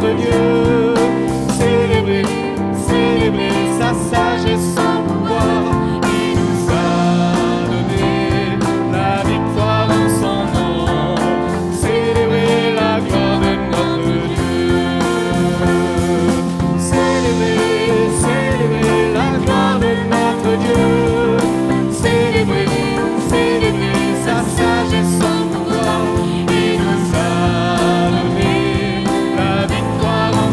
notre Dieu. Célébrer, célébrer sa sagesse, son pouvoir. Il nous a donné la victoire en son nom. Célébrer la gloire de notre Dieu. Célébrer, célébrer la gloire de notre Dieu. Célébrer, célébrer sa sagesse, son pouvoir. Il nous a donné la victoire en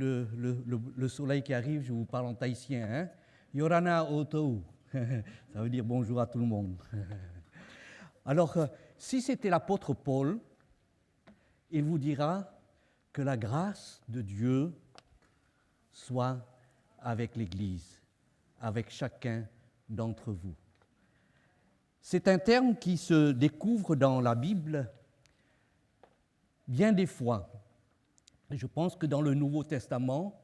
le soleil qui arrive, je vous parle en tahitien. Hein? Yorana Otou. Ça veut dire bonjour à tout le monde. Alors, si c'était l'apôtre Paul, il vous dira que la grâce de Dieu soit avec l'Église, avec chacun d'entre vous. C'est un terme qui se découvre dans la Bible bien des fois. Je pense que dans le Nouveau Testament,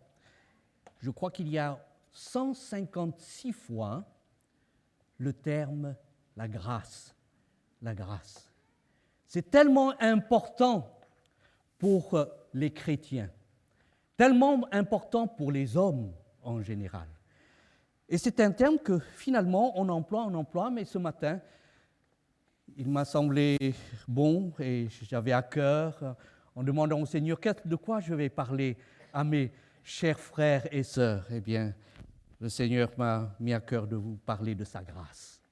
je crois qu'il y a 156 fois le terme la grâce. La grâce. C'est tellement important pour les chrétiens, tellement important pour les hommes en général. Et c'est un terme que finalement on emploie, mais ce matin, il m'a semblé bon et j'avais à cœur, en demandant au Seigneur de quoi je vais parler à mes chers frères et sœurs. Eh bien, le Seigneur m'a mis à cœur de vous parler de sa grâce,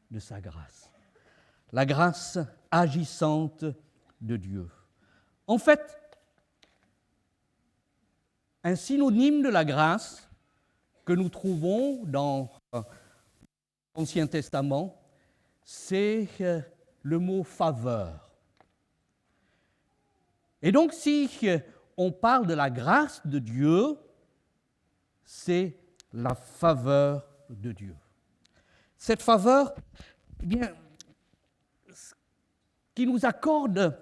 de sa grâce. La grâce agissante de Dieu. En fait, un synonyme de la grâce que nous trouvons dans l'Ancien Testament, c'est le mot faveur. Et donc, si on parle de la grâce de Dieu, c'est la faveur de Dieu. Cette faveur, eh bien, qui nous accorde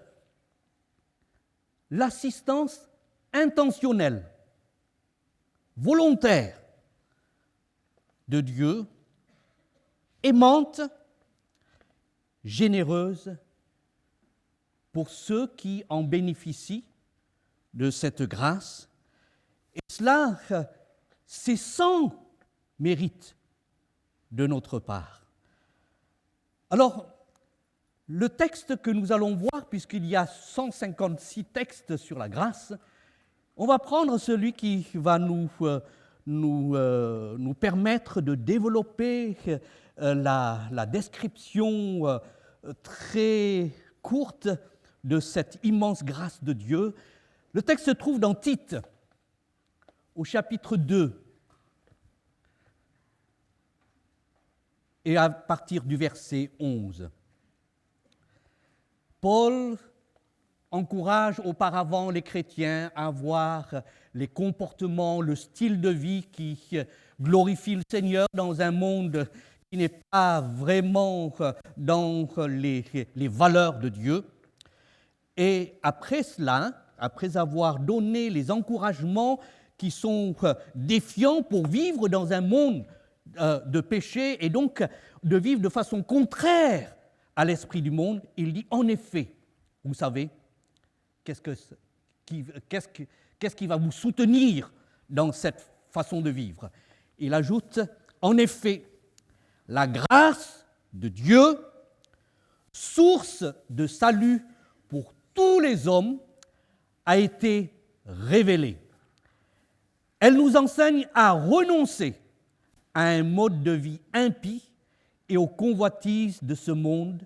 l'assistance intentionnelle, volontaire de Dieu, aimante, généreuse pour ceux qui en bénéficient de cette grâce. Et cela, c'est sans mérite de notre part. Alors, le texte que nous allons voir, puisqu'il y a 156 textes sur la grâce, on va prendre celui qui va nous permettre de développer la description très courte de cette immense grâce de Dieu. Le texte se trouve dans Tite, au chapitre 2, et à partir du verset 11. Paul encourage auparavant les chrétiens à avoir les comportements, le style de vie qui glorifie le Seigneur dans un monde qui n'est pas vraiment dans les valeurs de Dieu. Et après cela, après avoir donné les encouragements qui sont défiants pour vivre dans un monde de péché et donc de vivre de façon contraire à l'esprit du monde, il dit en effet, vous savez, qu'est-ce qui va vous soutenir dans cette façon de vivre? Il ajoute, en effet, la grâce de Dieu, source de salut pour tous les hommes, a été révélée. Elle nous enseigne à renoncer à un mode de vie impie et aux convoitises de ce monde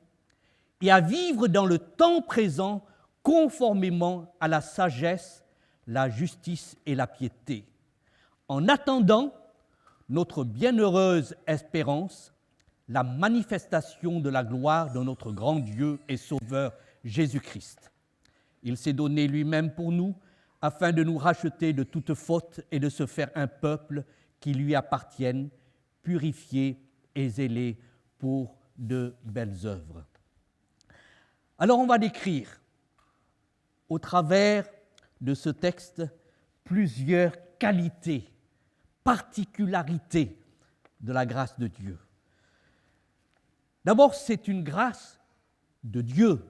et à vivre dans le temps présent conformément à la sagesse, la justice et la piété, en attendant notre bienheureuse espérance, la manifestation de la gloire de notre grand Dieu et Sauveur Jésus-Christ. Il s'est donné lui-même pour nous afin de nous racheter de toute faute et de se faire un peuple qui lui appartienne, purifié et zélé pour de belles œuvres. Alors on va décrire au travers de ce texte plusieurs qualités, particularités de la grâce de Dieu. D'abord, c'est une grâce de Dieu.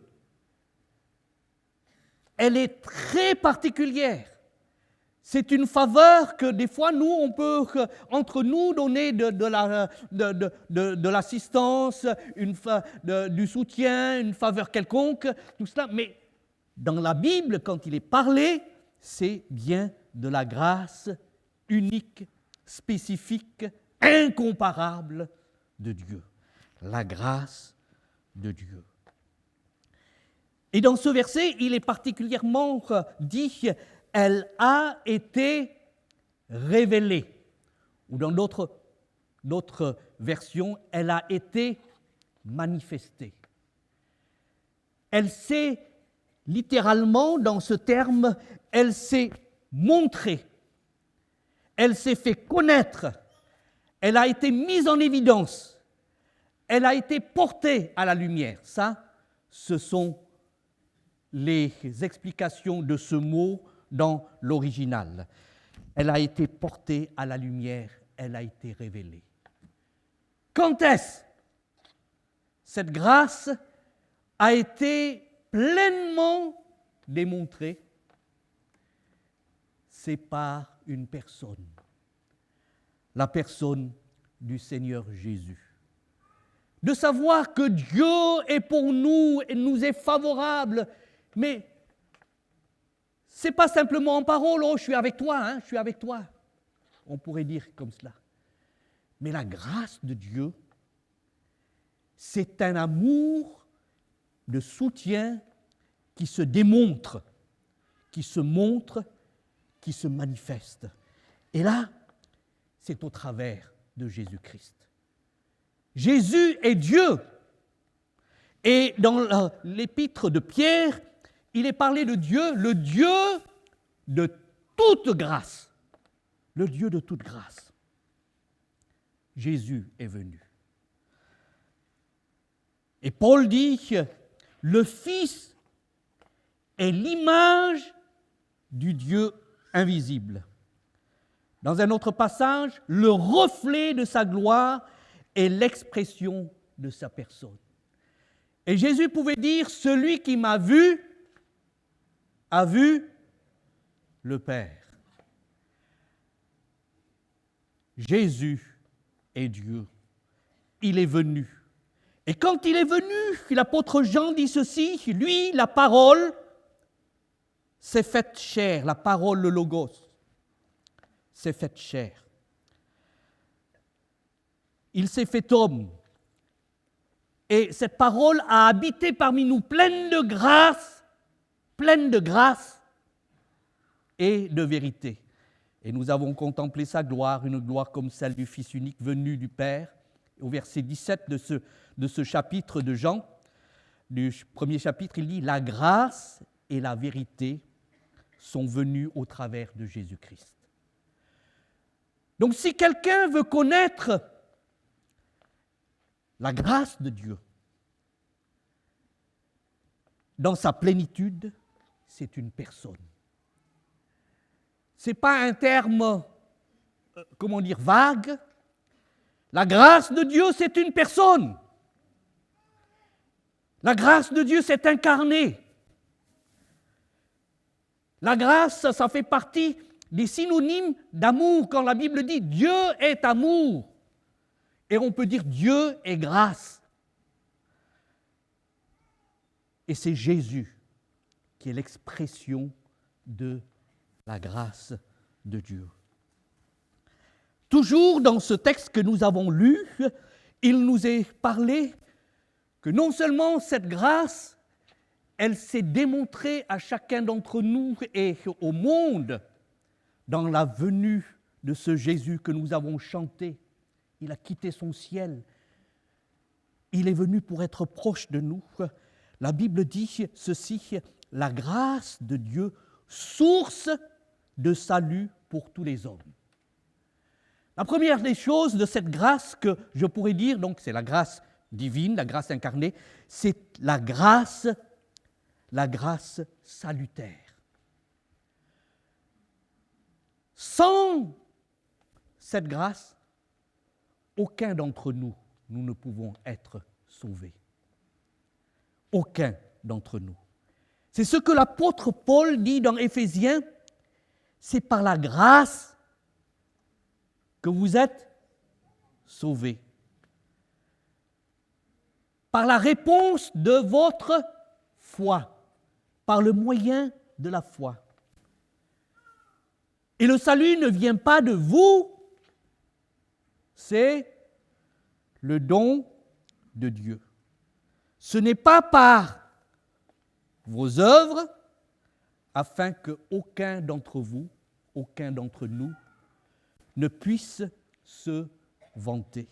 Elle est très particulière. C'est une faveur que des fois, nous, on peut, entre nous, donner de l'assistance, du soutien, une faveur quelconque, tout cela. Mais dans la Bible, quand il est parlé, c'est bien de la grâce unique, spécifique, incomparable de Dieu. La grâce de Dieu. Et dans ce verset, il est particulièrement dit elle a été révélée. Ou dans d'autres versions, elle a été manifestée. Elle s'est littéralement, dans ce terme, elle s'est montrée. Elle s'est fait connaître. Elle a été mise en évidence. Elle a été portée à la lumière. Ça, ce sont les explications de ce mot dans l'original. Elle a été portée à la lumière, elle a été révélée. Quand est-ce cette grâce a été pleinement démontrée? C'est par une personne, la personne du Seigneur Jésus. De savoir que Dieu est pour nous et nous est favorable, mais ce n'est pas simplement en parole, oh, je suis avec toi, je suis avec toi. On pourrait dire comme cela. Mais la grâce de Dieu, c'est un amour de soutien qui se démontre, qui se montre, qui se manifeste. Et là, c'est au travers de Jésus-Christ. Jésus est Dieu. Et dans l'épître de Pierre, il est parlé de Dieu, le Dieu de toute grâce. Le Dieu de toute grâce. Jésus est venu. Et Paul dit que le Fils est l'image du Dieu invisible. Dans un autre passage, le reflet de sa gloire est l'expression de sa personne. Et Jésus pouvait dire, celui qui m'a vu a vu le Père. Jésus est Dieu. Il est venu. Et quand il est venu, l'apôtre Jean dit ceci, lui, la parole, s'est faite chair, la parole, le logos, s'est faite chair. Il s'est fait homme. Et cette parole a habité parmi nous pleine de grâce et de vérité. Et nous avons contemplé sa gloire, une gloire comme celle du Fils unique venu du Père. Au verset 17 de ce chapitre de Jean, du premier chapitre, il dit « La grâce et la vérité sont venues au travers de Jésus-Christ. » Donc si quelqu'un veut connaître la grâce de Dieu dans sa plénitude, c'est une personne. Ce n'est pas un terme, vague. La grâce de Dieu, c'est une personne. La grâce de Dieu s'est incarnée. La grâce, ça fait partie des synonymes d'amour. Quand la Bible dit « Dieu est amour », et on peut dire « Dieu est grâce ». Et c'est Jésus qui est l'expression de la grâce de Dieu. Toujours dans ce texte que nous avons lu, il nous est parlé que non seulement cette grâce, elle s'est démontrée à chacun d'entre nous et au monde dans la venue de ce Jésus que nous avons chanté. Il a quitté son ciel. Il est venu pour être proche de nous. La Bible dit ceci, la grâce de Dieu, source de salut pour tous les hommes. La première des choses de cette grâce que je pourrais dire, donc c'est la grâce divine, la grâce incarnée, c'est la grâce salutaire. Sans cette grâce, aucun d'entre nous ne pouvons être sauvés. Aucun d'entre nous. C'est ce que l'apôtre Paul dit dans Éphésiens, c'est par la grâce que vous êtes sauvés. Par la réponse de votre foi, par le moyen de la foi. Et le salut ne vient pas de vous, c'est le don de Dieu. Ce n'est pas par vos œuvres, afin qu'aucun d'entre vous, aucun d'entre nous, ne puisse se vanter.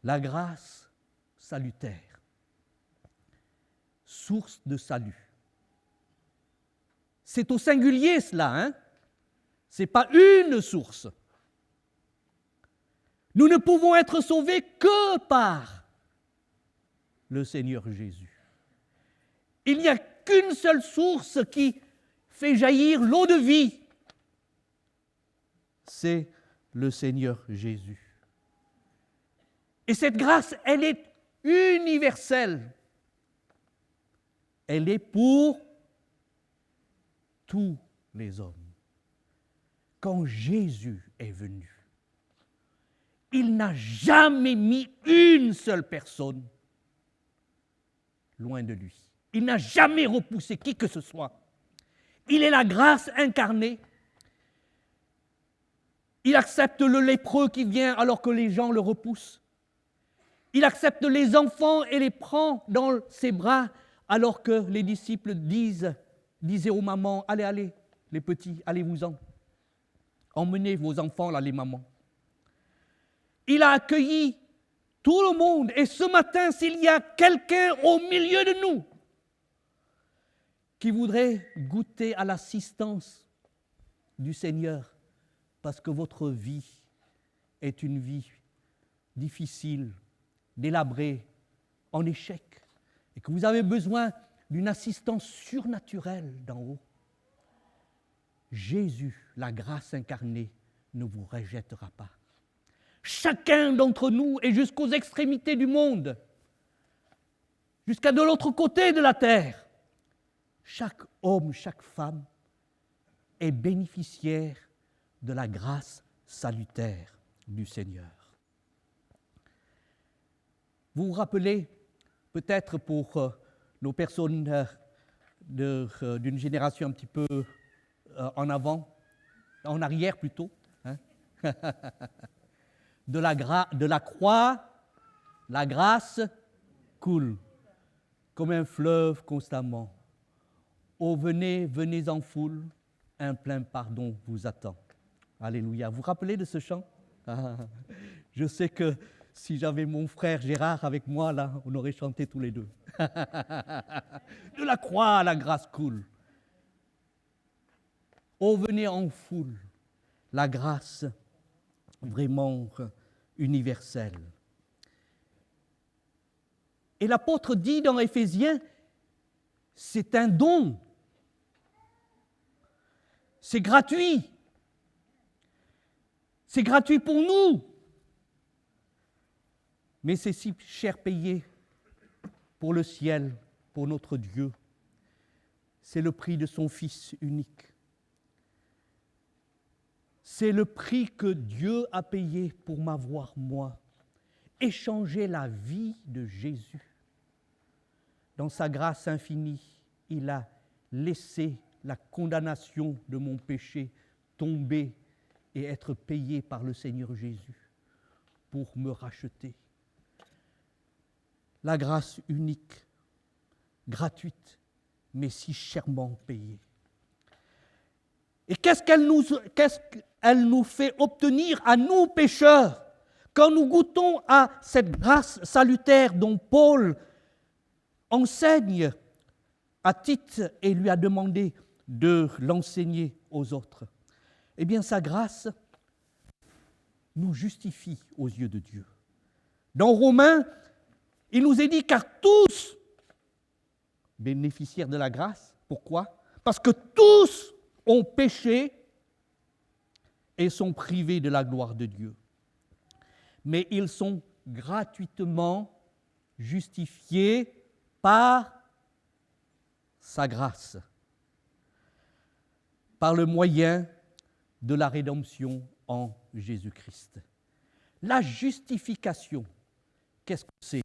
La grâce salutaire, source de salut. C'est au singulier cela, hein? Ce n'est pas une source. Nous ne pouvons être sauvés que par le Seigneur Jésus. Il n'y a qu'une seule source qui fait jaillir l'eau de vie. C'est le Seigneur Jésus. Et cette grâce, elle est universelle. Elle est pour tous les hommes. Quand Jésus est venu, il n'a jamais mis une seule personne loin de lui. Il n'a jamais repoussé qui que ce soit. Il est la grâce incarnée. Il accepte le lépreux qui vient alors que les gens le repoussent. Il accepte les enfants et les prend dans ses bras alors que les disciples disaient aux mamans, allez, allez, les petits, allez-vous-en. Emmenez vos enfants là, les mamans. Il a accueilli tout le monde. Et ce matin, s'il y a quelqu'un au milieu de nous qui voudrait goûter à l'assistance du Seigneur, parce que votre vie est une vie difficile, délabrée, en échec, et que vous avez besoin d'une assistance surnaturelle d'en haut, Jésus, la grâce incarnée, ne vous rejettera pas. Chacun d'entre nous et jusqu'aux extrémités du monde, jusqu'à de l'autre côté de la terre, chaque homme, chaque femme est bénéficiaire de la grâce salutaire du Seigneur. Vous vous rappelez, peut-être pour nos personnes d'une génération un petit peu en avant, en arrière plutôt, hein? de la croix, la grâce coule comme un fleuve constamment. Oh, venez, venez en foule, un plein pardon vous attend. Alléluia. Vous vous rappelez de ce chant? Je sais que si j'avais mon frère Gérard avec moi, là, on aurait chanté tous les deux. De la croix, la grâce coule. Oh, venez en foule, la grâce vraiment universelle. Et l'apôtre dit dans Éphésiens, c'est un don. C'est gratuit. C'est gratuit pour nous. Mais c'est si cher payé pour le ciel, pour notre Dieu. C'est le prix de son Fils unique. C'est le prix que Dieu a payé pour m'avoir, moi. Échanger la vie de Jésus. Dans sa grâce infinie, il a laissé la condamnation de mon péché tomber et être payé par le Seigneur Jésus pour me racheter. La grâce unique, gratuite, mais si chèrement payée. Et qu'est-ce qu'elle nous fait obtenir à nous pécheurs quand nous goûtons à cette grâce salutaire dont Paul enseigne à Tite et lui a demandé de l'enseigner aux autres? Eh bien, sa grâce nous justifie aux yeux de Dieu. Dans Romains, il nous est dit, car tous bénéficiaires de la grâce. Pourquoi? Parce que tous ont péché et sont privés de la gloire de Dieu. Mais ils sont gratuitement justifiés par sa grâce, par le moyen de la rédemption en Jésus-Christ. La justification, qu'est-ce que c'est?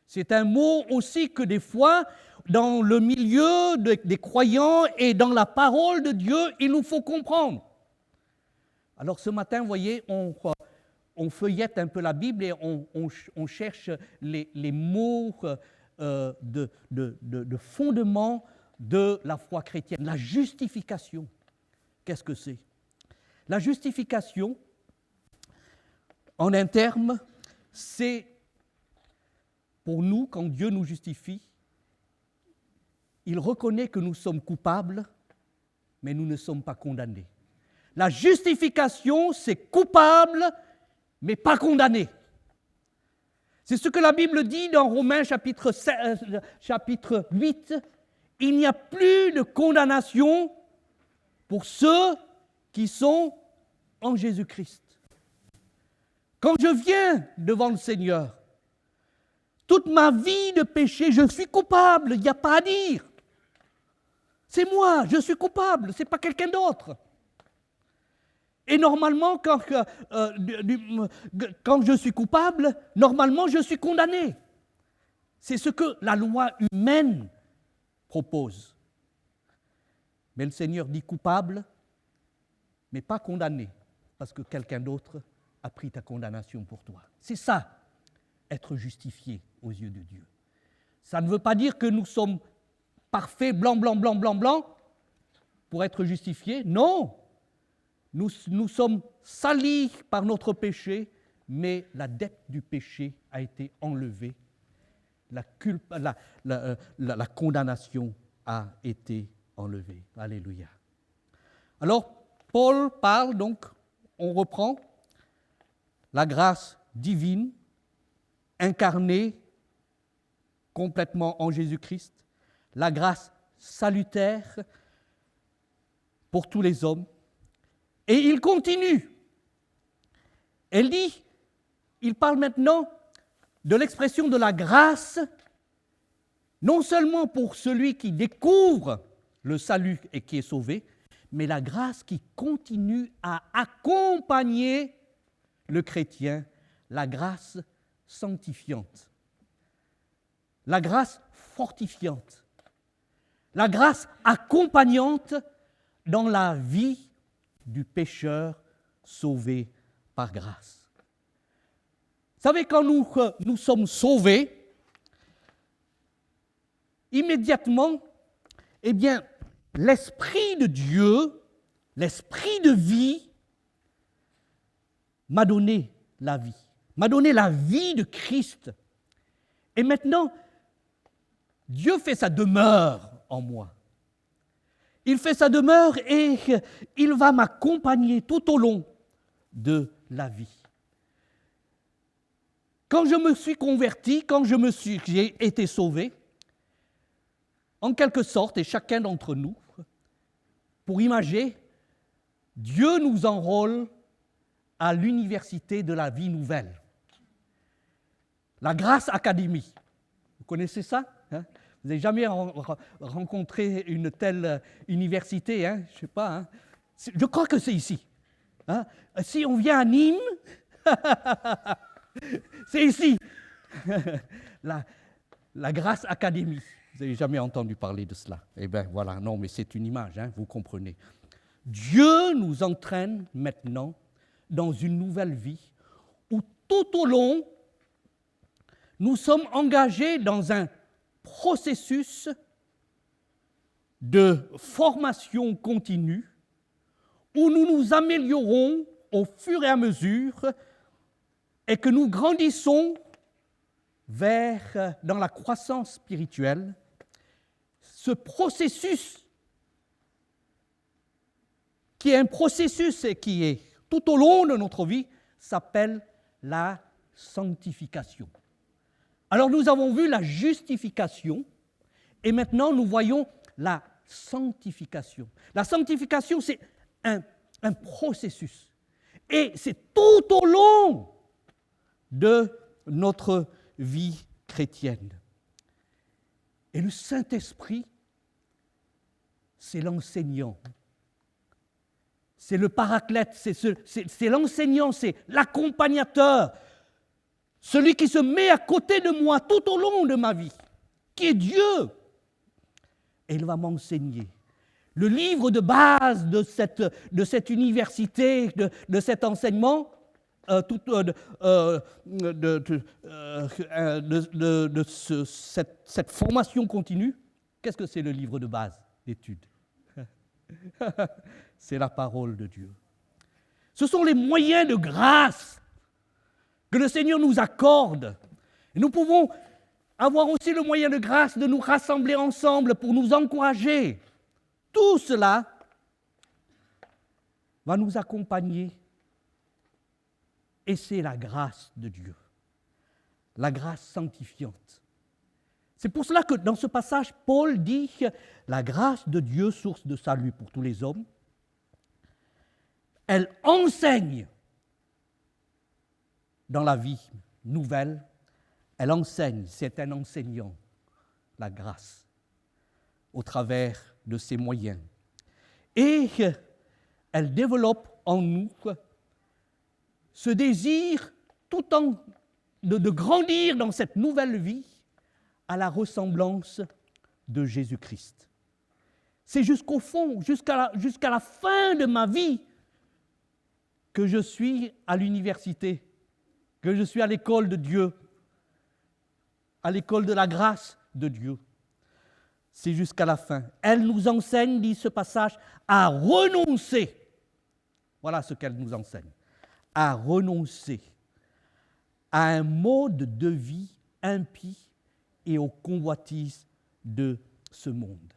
C'est un mot aussi que des fois, dans le milieu des croyants et dans la parole de Dieu, il nous faut comprendre. Alors ce matin, vous voyez, on feuillette un peu la Bible et on cherche les mots de fondement de la foi chrétienne. La justification, qu'est-ce que c'est? La justification, en un terme, c'est pour nous, quand Dieu nous justifie, il reconnaît que nous sommes coupables, mais nous ne sommes pas condamnés. La justification, c'est coupable, mais pas condamné. C'est ce que la Bible dit dans Romains chapitre 8. Il n'y a plus de condamnation pour ceux qui sont en Jésus-Christ. Quand je viens devant le Seigneur, toute ma vie de péché, je suis coupable, il n'y a pas à dire. C'est moi, je suis coupable, ce n'est pas quelqu'un d'autre. Et normalement, quand je suis coupable, normalement, je suis condamné. C'est ce que la loi humaine propose. Mais le Seigneur dit coupable, mais pas condamné, parce que quelqu'un d'autre a pris ta condamnation pour toi. C'est ça, être justifié aux yeux de Dieu. Ça ne veut pas dire que nous sommes parfaits, blanc, pour être justifiés. Non, nous sommes salis par notre péché, mais la dette du péché a été enlevée. La condamnation a été enlevée. Alléluia. Alors, Paul parle donc, on reprend, la grâce divine, incarnée complètement en Jésus-Christ, la grâce salutaire pour tous les hommes. Et il continue. Il parle maintenant de l'expression de la grâce, non seulement pour celui qui découvre le salut et qui est sauvé, mais la grâce qui continue à accompagner le chrétien, la grâce sanctifiante, la grâce fortifiante, la grâce accompagnante dans la vie du pécheur sauvé par grâce. Vous savez, quand nous sommes sauvés, immédiatement, eh bien, l'Esprit de Dieu, l'Esprit de vie, m'a donné la vie, m'a donné la vie de Christ. Et maintenant, Dieu fait sa demeure en moi. Il fait sa demeure et il va m'accompagner tout au long de la vie. Quand je me suis converti, quand j'ai été sauvé, en quelque sorte, et chacun d'entre nous, pour imager, Dieu nous enrôle à l'université de la vie nouvelle. La Grace Academy. Vous connaissez ça, hein? Vous n'avez jamais rencontré une telle université, hein? Je ne sais pas. Hein? Je crois que c'est ici. Hein? Si on vient à Nîmes, c'est ici. la Grace Academy. Vous n'avez jamais entendu parler de cela. Eh bien, voilà, non, mais c'est une image, hein, vous comprenez. Dieu nous entraîne maintenant dans une nouvelle vie où tout au long, nous sommes engagés dans un processus de formation continue où nous nous améliorons au fur et à mesure et que nous grandissons dans la croissance spirituelle. Ce processus, qui est un processus et qui est tout au long de notre vie, s'appelle la sanctification. Alors nous avons vu la justification et maintenant nous voyons la sanctification. La sanctification, c'est un processus et c'est tout au long de notre vie chrétienne. Et le Saint-Esprit, c'est l'enseignant. C'est le paraclète, c'est l'enseignant, c'est l'accompagnateur, celui qui se met à côté de moi tout au long de ma vie, qui est Dieu. Et il va m'enseigner. Le livre de base de cette université, de cet enseignement, cette formation continue, Qu'est-ce que c'est le livre de base d'études? C'est la parole de Dieu. Ce sont les moyens de grâce que le Seigneur nous accorde. Et nous pouvons avoir aussi le moyen de grâce de nous rassembler ensemble pour nous encourager. Tout cela va nous accompagner. Et c'est la grâce de Dieu, la grâce sanctifiante. C'est pour cela que dans ce passage, Paul dit que la grâce de Dieu, source de salut pour tous les hommes, elle enseigne dans la vie nouvelle, elle enseigne, c'est un enseignant, la grâce, au travers de ses moyens. Et elle développe en nous ce désir tout en de grandir dans cette nouvelle vie à la ressemblance de Jésus-Christ. C'est jusqu'au fond, jusqu'à la fin de ma vie que je suis à l'université, que je suis à l'école de Dieu, à l'école de la grâce de Dieu. C'est jusqu'à la fin. Elle nous enseigne, dit ce passage, à renoncer. Voilà ce qu'elle nous enseigne. À renoncer à un mode de vie impie et aux convoitises de ce monde.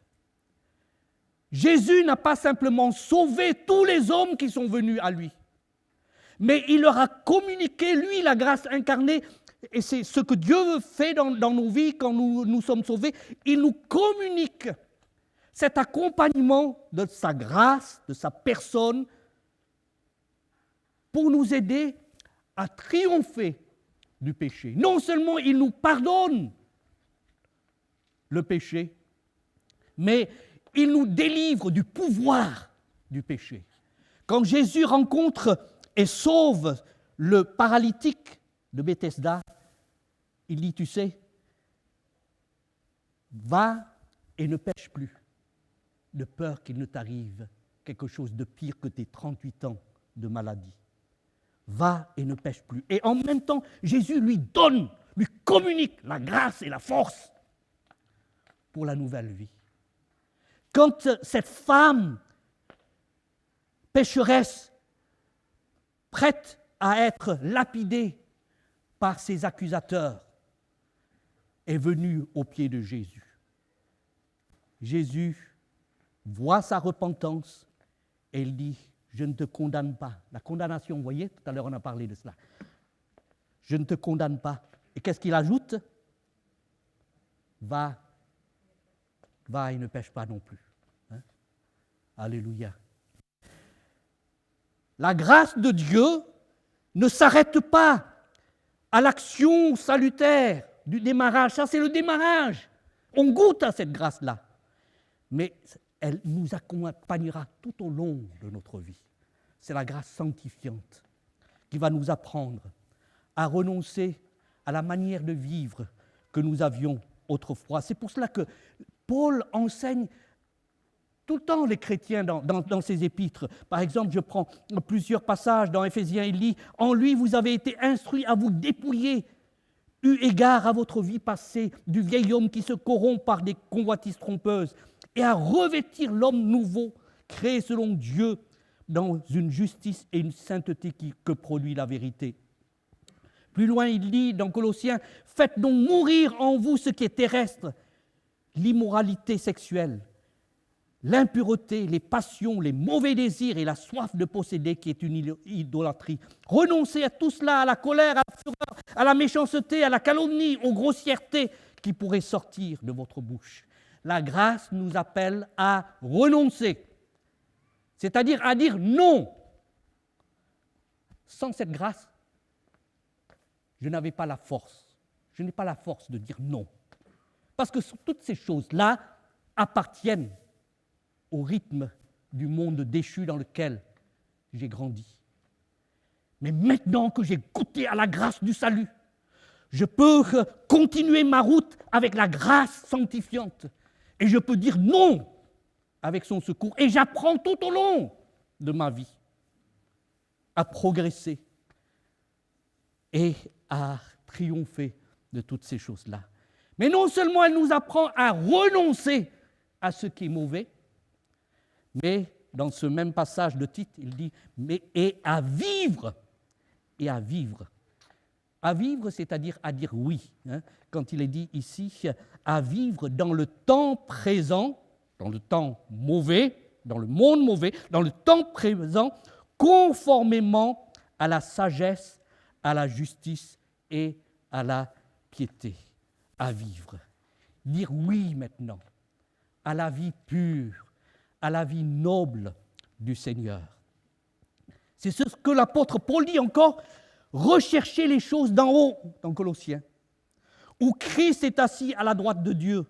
Jésus n'a pas simplement sauvé tous les hommes qui sont venus à lui, mais il leur a communiqué, lui, la grâce incarnée, et c'est ce que Dieu fait dans nos vies quand nous sommes sauvés. Il nous communique cet accompagnement de sa grâce, de sa personne, pour nous aider à triompher du péché. Non seulement il nous pardonne le péché, mais il nous délivre du pouvoir du péché. Quand Jésus rencontre et sauve le paralytique de Bethesda, il dit, tu sais, va et ne pêche plus, de peur qu'il ne t'arrive quelque chose de pire que tes 38 ans de maladie. Va et ne pêche plus. Et en même temps, Jésus lui donne, lui communique la grâce et la force pour la nouvelle vie. Quand cette femme pécheresse, prête à être lapidée par ses accusateurs, est venue aux pieds de Jésus. Jésus voit sa repentance et il dit, je ne te condamne pas. La condamnation, vous voyez, tout à l'heure on a parlé de cela. Je ne te condamne pas. Et qu'est-ce qu'il ajoute? Va et ne pêche pas non plus. Hein? Alléluia. La grâce de Dieu ne s'arrête pas à l'action salutaire du démarrage. Ça, c'est le démarrage. On goûte à cette grâce-là. Mais elle nous accompagnera tout au long de notre vie. C'est la grâce sanctifiante qui va nous apprendre à renoncer à la manière de vivre que nous avions autrefois. C'est pour cela que Paul enseigne tout le temps les chrétiens dans ses épîtres. Par exemple, je prends plusieurs passages dans Éphésiens, il dit « En lui, vous avez été instruits à vous dépouiller, eu égard à votre vie passée, du vieil homme qui se corrompt par des convoitises trompeuses, et à revêtir l'homme nouveau, créé selon Dieu, dans une justice et une sainteté que produit la vérité. » Plus loin, il dit dans Colossiens, « Faites donc mourir en vous ce qui est terrestre, l'immoralité sexuelle, l'impureté, les passions, les mauvais désirs et la soif de posséder qui est une idolâtrie. Renoncez à tout cela, à la colère, à la fureur, à la méchanceté, à la calomnie, aux grossièretés qui pourraient sortir de votre bouche. » La grâce nous appelle à renoncer, c'est-à-dire à dire non. Sans cette grâce, je n'avais pas la force. Je n'ai pas la force de dire non. Parce que toutes ces choses-là appartiennent au rythme du monde déchu dans lequel j'ai grandi. Mais maintenant que j'ai goûté à la grâce du salut, je peux continuer ma route avec la grâce sanctifiante. Et je peux dire non avec son secours. Et j'apprends tout au long de ma vie à progresser et à triompher de toutes ces choses-là. Mais non seulement elle nous apprend à renoncer à ce qui est mauvais, mais dans ce même passage de Tite, il dit mais et à vivre, et à vivre. À vivre, c'est-à-dire à dire oui. Quand il est dit ici, à vivre dans le temps présent, dans le temps mauvais, dans le monde mauvais, dans le temps présent, conformément à la sagesse, à la justice et à la piété. À vivre. Dire oui maintenant à la vie pure, à la vie noble du Seigneur. C'est ce que l'apôtre Paul dit encore, recherchez les choses d'en haut, dans Colossiens, où Christ est assis à la droite de Dieu.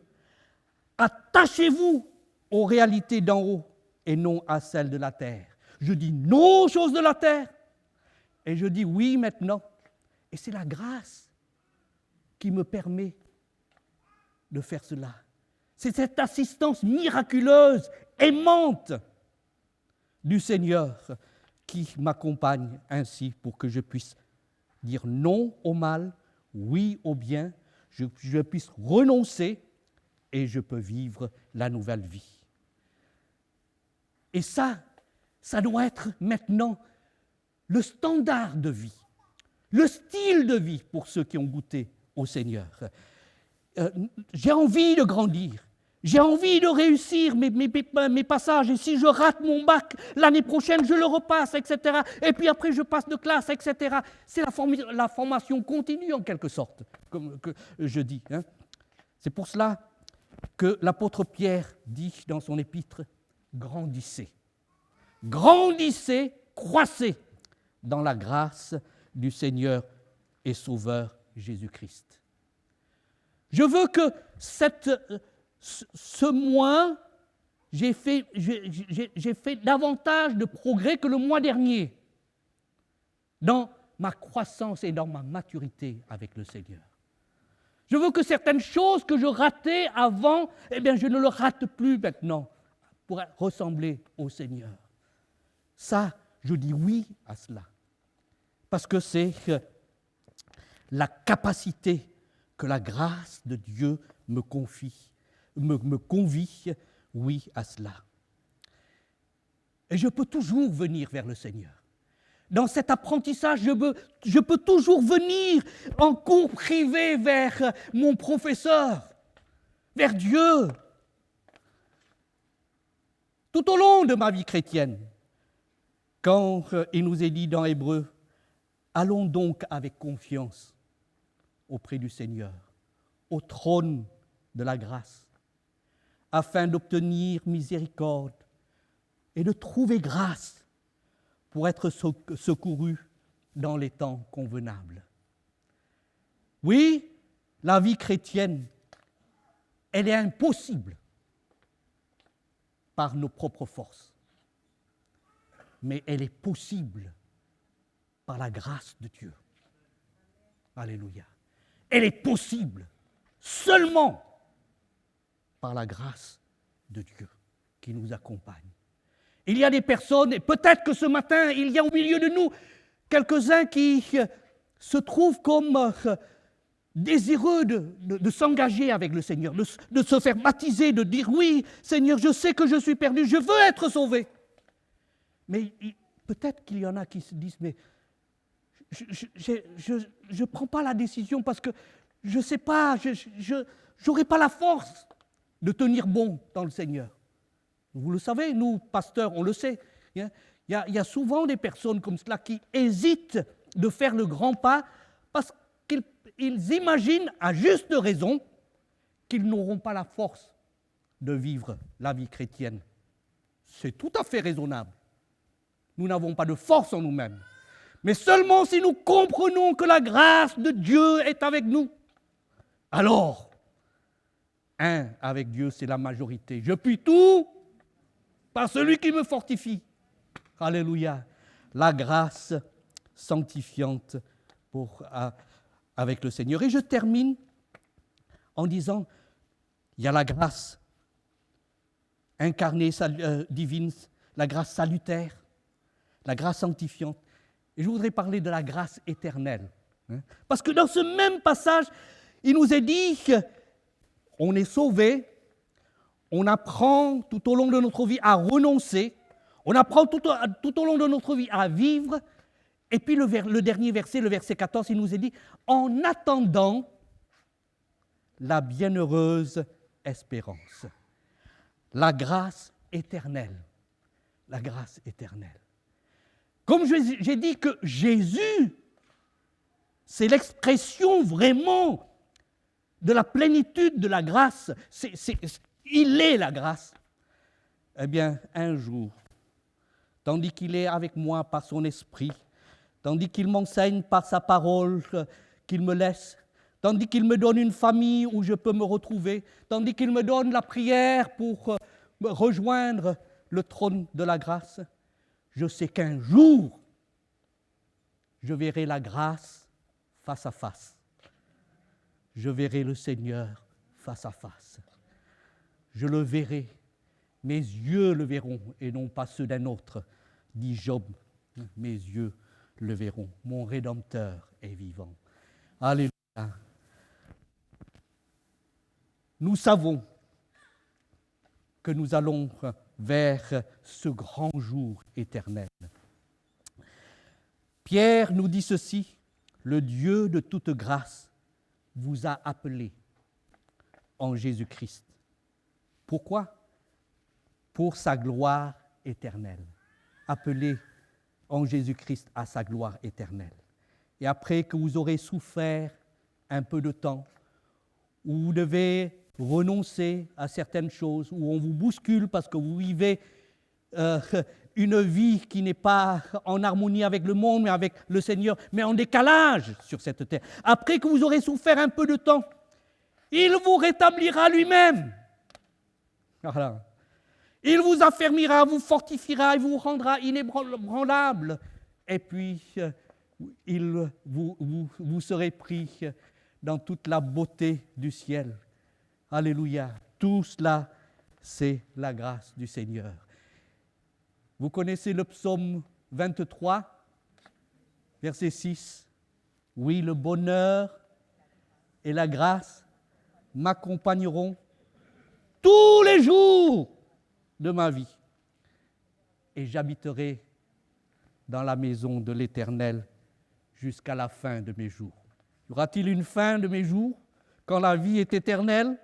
Attachez-vous aux réalités d'en haut et non à celles de la terre. Je dis non aux choses de la terre et je dis oui maintenant. Et c'est la grâce qui me permet de faire cela. C'est cette assistance miraculeuse, aimante du Seigneur qui m'accompagne ainsi pour que je puisse dire non au mal, oui au bien, je puisse renoncer et je peux vivre la nouvelle vie. Et ça doit être maintenant le standard de vie, le style de vie pour ceux qui ont goûté au Seigneur. J'ai envie de grandir, j'ai envie de réussir mes passages, et si je rate mon bac, l'année prochaine, je le repasse, etc. Et puis après, je passe de classe, etc. C'est la formation continue, en quelque sorte, comme que je dis. C'est pour cela que l'apôtre Pierre dit dans son épître, grandissez. Grandissez, croissez dans la grâce du Seigneur et Sauveur Jésus-Christ. Je veux que ce mois, j'ai fait davantage de progrès que le mois dernier dans ma croissance et dans ma maturité avec le Seigneur. Je veux que certaines choses que je ratais avant, je ne le rate plus maintenant pour ressembler au Seigneur. Ça, je dis oui à cela. Parce que c'est la capacité que la grâce de Dieu me convie, oui à cela. Et je peux toujours venir vers le Seigneur. Dans cet apprentissage, je peux toujours venir en cours privé vers mon professeur, vers Dieu, tout au long de ma vie chrétienne. Quand il nous est dit dans Hébreux, allons donc avec confiance auprès du Seigneur, au trône de la grâce, afin d'obtenir miséricorde et de trouver grâce pour être secouru dans les temps convenables. Oui, la vie chrétienne, elle est impossible par nos propres forces, mais elle est possible par la grâce de Dieu. Alléluia. Elle est possible seulement par la grâce de Dieu qui nous accompagne. Il y a des personnes, et peut-être que ce matin, il y a au milieu de nous quelques-uns qui se trouvent comme désireux de s'engager avec le Seigneur, de se faire baptiser, de dire « Oui, Seigneur, je sais que je suis perdu, je veux être sauvé. » Mais peut-être qu'il y en a qui se disent « Mais je ne prends pas la décision parce que je ne sais pas, je n'aurai pas la force de tenir bon dans le Seigneur. » Vous le savez, nous, pasteurs, on le sait. Il y a souvent des personnes comme cela qui hésitent de faire le grand pas parce qu'ils imaginent, à juste raison, qu'ils n'auront pas la force de vivre la vie chrétienne. C'est tout à fait raisonnable. Nous n'avons pas de force en nous-mêmes. Mais seulement si nous comprenons que la grâce de Dieu est avec nous, alors, avec Dieu, c'est la majorité. Je puis tout par celui qui me fortifie. Alléluia. La grâce sanctifiante avec le Seigneur. Et je termine en disant, il y a la grâce incarnée, divine, la grâce salutaire, la grâce sanctifiante. Et je voudrais parler de la grâce éternelle. Parce que dans ce même passage, il nous est dit qu'on est sauvé, on apprend tout au long de notre vie à renoncer, on apprend tout au long de notre vie à vivre. Et puis le dernier verset, le verset 14, il nous est dit « En attendant la bienheureuse espérance ». La grâce éternelle. La grâce éternelle. Comme j'ai dit que Jésus, c'est l'expression vraiment de la plénitude de la grâce. Il est la grâce. Eh bien, un jour, tandis qu'il est avec moi par son esprit, tandis qu'il m'enseigne par sa parole qu'il me laisse, tandis qu'il me donne une famille où je peux me retrouver, tandis qu'il me donne la prière pour rejoindre le trône de la grâce, je sais qu'un jour, je verrai la grâce face à face. Je verrai le Seigneur face à face. Je le verrai, mes yeux le verront et non pas ceux d'un autre, dit Job. Mes yeux le verront. Mon Rédempteur est vivant. Alléluia. Nous savons que nous allons vers ce grand jour éternel. Pierre nous dit ceci, le Dieu de toute grâce vous a appelé en Jésus-Christ. Pourquoi ? Pour sa gloire éternelle. Appelé en Jésus-Christ à sa gloire éternelle. Et après que vous aurez souffert un peu de temps, où vous devez renoncer à certaines choses, où on vous bouscule parce que vous vivez une vie qui n'est pas en harmonie avec le monde, mais avec le Seigneur, mais en décalage sur cette terre. Après que vous aurez souffert un peu de temps, il vous rétablira lui-même. Voilà. Il vous affermira, vous fortifiera, il vous rendra inébranlable. Et puis, vous serez pris dans toute la beauté du ciel. Alléluia. Tout cela, c'est la grâce du Seigneur. Vous connaissez le psaume 23, verset 6. Oui, le bonheur et la grâce m'accompagneront tous les jours de ma vie, et j'habiterai dans la maison de l'Éternel jusqu'à la fin de mes jours. Y aura-t-il une fin de mes jours quand la vie est éternelle?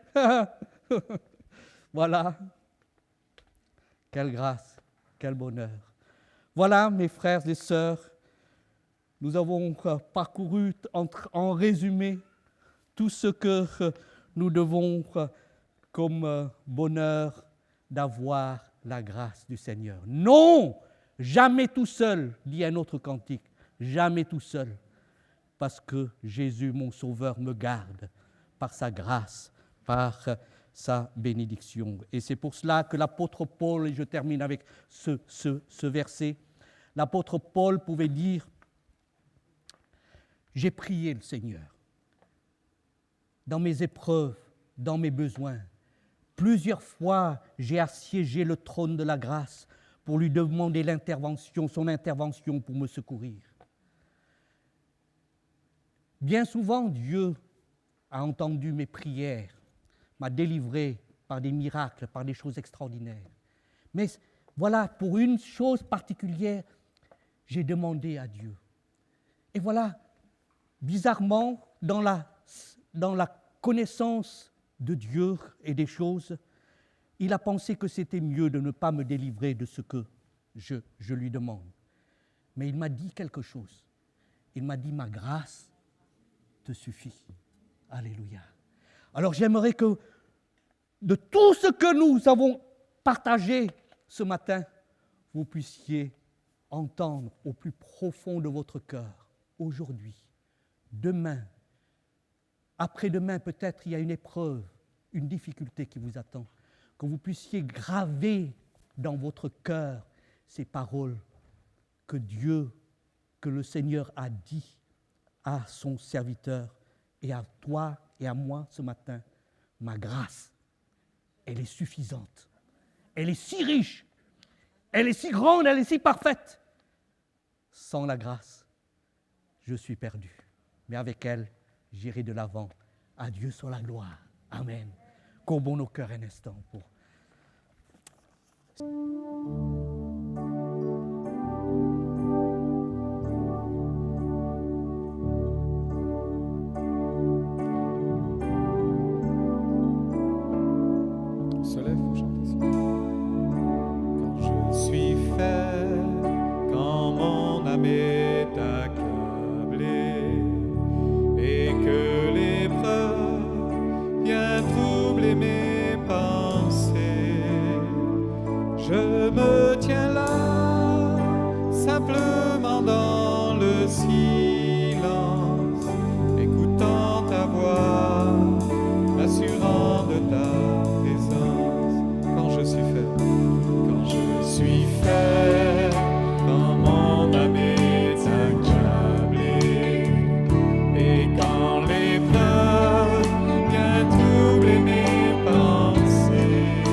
Voilà. Quelle grâce, quel bonheur. Voilà, mes frères et sœurs, nous avons parcouru en résumé tout ce que nous devons comme bonheur d'avoir la grâce du Seigneur. Non, jamais tout seul, dit un autre cantique, jamais tout seul, parce que Jésus, mon Sauveur, me garde par sa grâce, par sa bénédiction. Et c'est pour cela que l'apôtre Paul, et je termine avec ce verset, l'apôtre Paul pouvait dire « J'ai prié le Seigneur dans mes épreuves, dans mes besoins. Plusieurs fois, j'ai assiégé le trône de la grâce pour lui demander son intervention pour me secourir. Bien souvent, Dieu a entendu mes prières, m'a délivré par des miracles, par des choses extraordinaires. Mais voilà, pour une chose particulière, j'ai demandé à Dieu. Et voilà, bizarrement, dans la connaissance de Dieu et des choses, il a pensé que c'était mieux de ne pas me délivrer de ce que je lui demande. Mais il m'a dit quelque chose. Il m'a dit, ma grâce te suffit. Alléluia. Alors j'aimerais que de tout ce que nous avons partagé ce matin, vous puissiez entendre au plus profond de votre cœur, aujourd'hui, demain, après-demain peut-être il y a une épreuve, une difficulté qui vous attend, que vous puissiez graver dans votre cœur ces paroles que Dieu, que le Seigneur a dit à son serviteur et à toi et à moi ce matin. Ma grâce, elle est suffisante, elle est si riche, elle est si grande, elle est si parfaite. Sans la grâce, je suis perdu, mais avec elle, j'irai de l'avant. À Dieu soit la gloire. Amen. Courbons nos cœurs un instant pour Se lève, faut chanter ça. Quand je suis fait, quand mon âme est accablée et que l'épreuve vient troubler mes pensées, je me tiens là, simplement dans le silence, écoutant ta voix, m'assurant de ta présence. Quand je suis fait, quand je suis fait, quand mon âme est accablée et quand l'épreuve vient troubler mes pensées,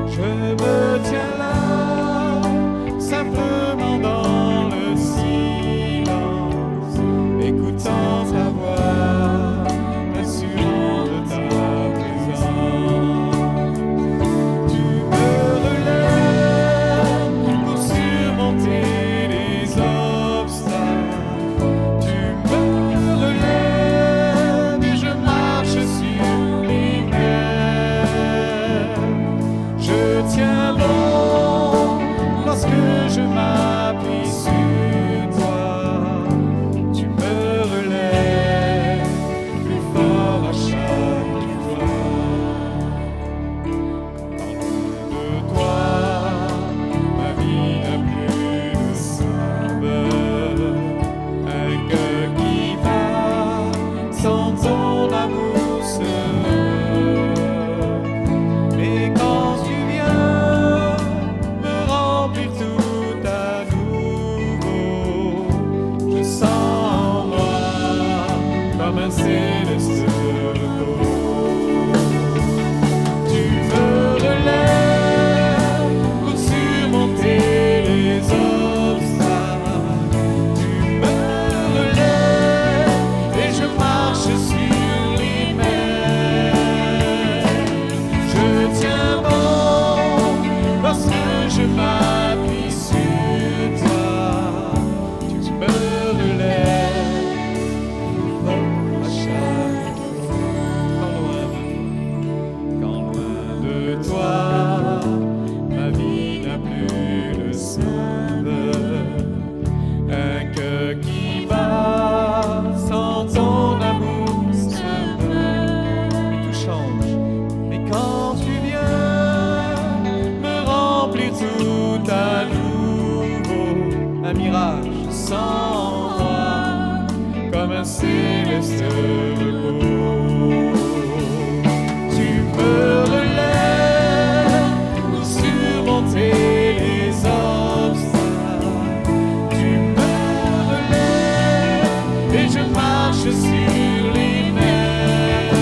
je me tiens là, simplement dans le silence, écoutant ta voix, m'assurant de ta présence. Tu me relèves pour surmonter les obstacles. Tu me relèves et je marche sur les mers. Je tiens bon lorsque je m'appuie sur toi. Tu me relèves plus fort à chaque fois. Quand loin de toi, ma vie n'a plus de saveur. Un cœur qui bat sans ton amour seul. Mais quand tu viens me remplir tout à nouveau, je sens en moi comme un céleste repos. Tu me relèves pour surmonter les obstacles. Tu me relèves et je marche sur les mers. Je tiens bon lorsque je m'appuie sur toi. Tu me relèves à chaque fois. Quand loin de toi, ma vie n'a plus de saveur. Un cœur qui bat sans ton amour se meurt. Mais tout change. Mais quand tu viens me remplir tout à nouveau, un mirage sans moi comme un céleste repos. Tu me relèves pour surmonter les obstacles. Tu me relèves et je marche sur les mers.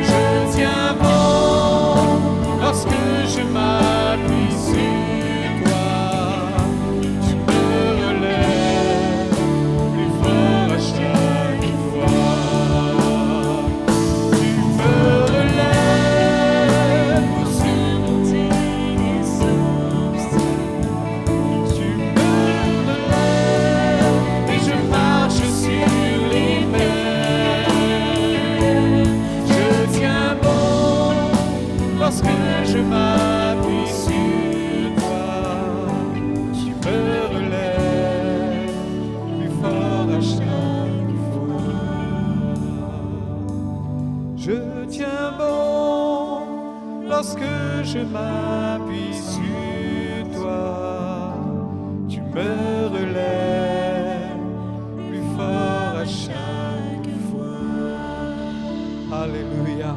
Je tiens bon lorsque je m'appuie sur toi. Tu me relèves plus fort à chaque fois. Tu me relèves pour surmonter les obstacles. Tu me relèves et je marche sur les mers. Je tiens bon lorsque je m'appuie sur toi. Tu me relèves plus fort à chaque fois. Je tiens bon lorsque je m'appuie sur toi. Tu me relèves plus fort à chaque fois. Alléluia.